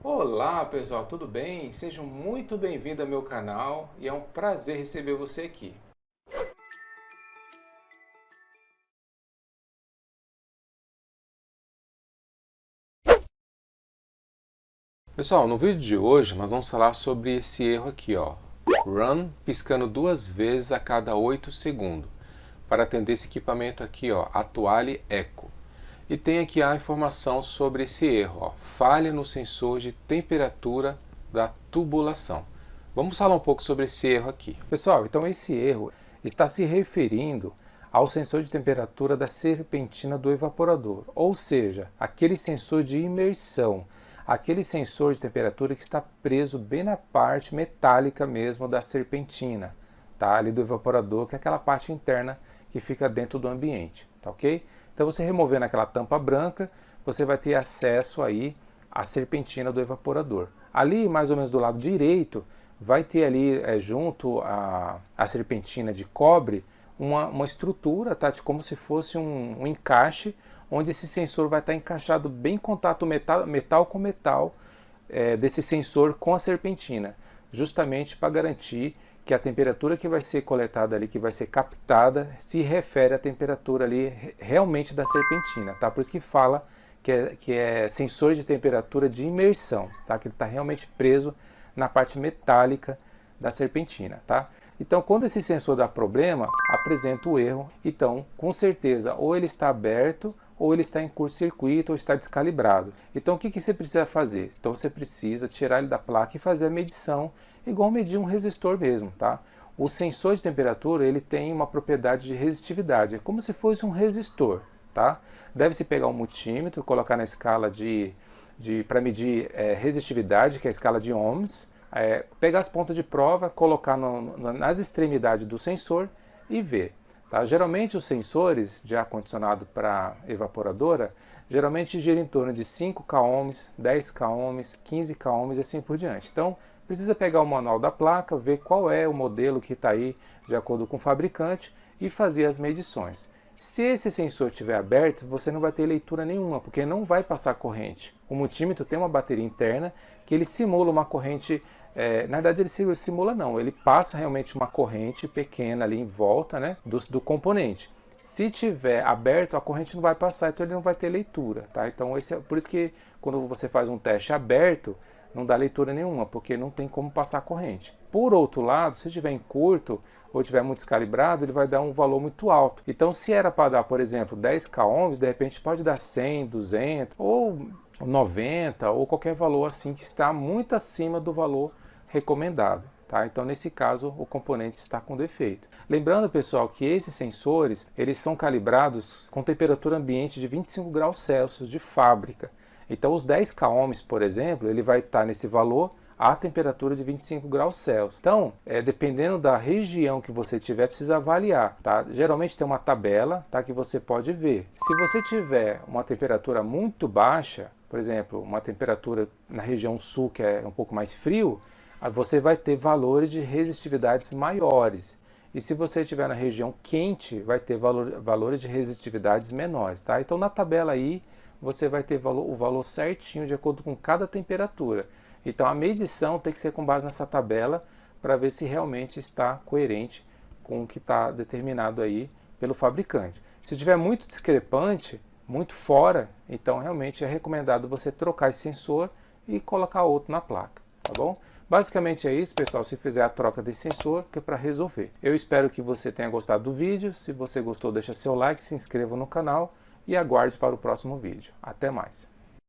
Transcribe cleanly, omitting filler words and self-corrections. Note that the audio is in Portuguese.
Olá pessoal, tudo bem? Sejam muito bem-vindos ao meu canal e é um prazer receber você aqui. Pessoal, no vídeo de hoje nós vamos falar sobre esse erro aqui, ó. Run piscando 2 vezes a cada 8 segundos para atender esse equipamento aqui, ó, Atuale Eco. E tem aqui a informação sobre esse erro, ó, falha no sensor de temperatura da tubulação. Vamos falar um pouco sobre esse erro aqui. Pessoal, então esse erro está se referindo ao sensor de temperatura da serpentina do evaporador, ou seja, aquele sensor de imersão, aquele sensor de temperatura que está preso bem na parte metálica mesmo da serpentina, tá? Ali do evaporador, que é aquela parte interna que fica dentro do ambiente, tá ok? Então você removendo aquela tampa branca, você vai ter acesso aí à serpentina do evaporador. Ali, mais ou menos do lado direito, vai ter ali junto à serpentina de cobre uma estrutura, tá? Como se fosse um encaixe, onde esse sensor vai estar encaixado bem em contato metal com metal desse sensor com a serpentina, justamente para garantir que a temperatura que vai ser coletada ali, que vai ser captada, se refere à temperatura ali realmente da serpentina, tá? Por isso que fala que é sensor de temperatura de imersão, tá? Que ele está realmente preso na parte metálica da serpentina, tá? Então, quando esse sensor dá problema, apresenta o erro. Então, com certeza, ou ele está aberto, ou ele está em curto-circuito, ou está descalibrado. Então, o que você precisa fazer? Então, você precisa tirar ele da placa e fazer a medição, igual medir um resistor mesmo, tá? O sensor de temperatura, ele tem uma propriedade de resistividade, é como se fosse um resistor, tá? Deve-se pegar um multímetro, colocar na escala para medir resistividade, que é a escala de ohms, pegar as pontas de prova, colocar nas extremidades do sensor e ver. Tá? Geralmente os sensores de ar-condicionado para evaporadora, geralmente giram em torno de 5 k ohms, 10 k ohms, 15 k ohms e assim por diante. Então precisa pegar o manual da placa, ver qual é o modelo que está aí de acordo com o fabricante e fazer as medições. Se esse sensor estiver aberto, você não vai ter leitura nenhuma, porque não vai passar corrente. O multímetro tem uma bateria interna que ele simula uma corrente, na verdade ele simula não, ele passa realmente uma corrente pequena ali em volta, né, do componente. Se tiver aberto, a corrente não vai passar, então ele não vai ter leitura, tá? Então por isso que quando você faz um teste aberto, não dá leitura nenhuma, porque não tem como passar corrente. Por outro lado, se estiver em curto ou estiver muito descalibrado, ele vai dar um valor muito alto. Então, se era para dar, por exemplo, 10 k ohms, de repente pode dar 100, 200 ou 90 ou qualquer valor assim que está muito acima do valor recomendado. Tá? Então, nesse caso, o componente está com defeito. Lembrando, pessoal, que esses sensores eles são calibrados com temperatura ambiente de 25 graus Celsius de fábrica. Então, os 10 k ohms, por exemplo, ele vai estar nesse valor a temperatura de 25 graus Celsius. Então, dependendo da região que você tiver, precisa avaliar. Tá? Geralmente tem uma tabela, tá, que você pode ver. Se você tiver uma temperatura muito baixa, por exemplo, uma temperatura na região sul, que é um pouco mais frio, você vai ter valores de resistividades maiores. E se você estiver na região quente, vai ter valores de resistividades menores. Tá? Então, na tabela aí, você vai ter o valor certinho de acordo com cada temperatura. Então a medição tem que ser com base nessa tabela para ver se realmente está coerente com o que está determinado aí pelo fabricante. Se estiver muito discrepante, muito fora, então realmente é recomendado você trocar esse sensor e colocar outro na placa, tá bom? Basicamente é isso, pessoal, se fizer a troca desse sensor, que é para resolver. Eu espero que você tenha gostado do vídeo. Se você gostou, deixa seu like, se inscreva no canal e aguarde para o próximo vídeo. Até mais!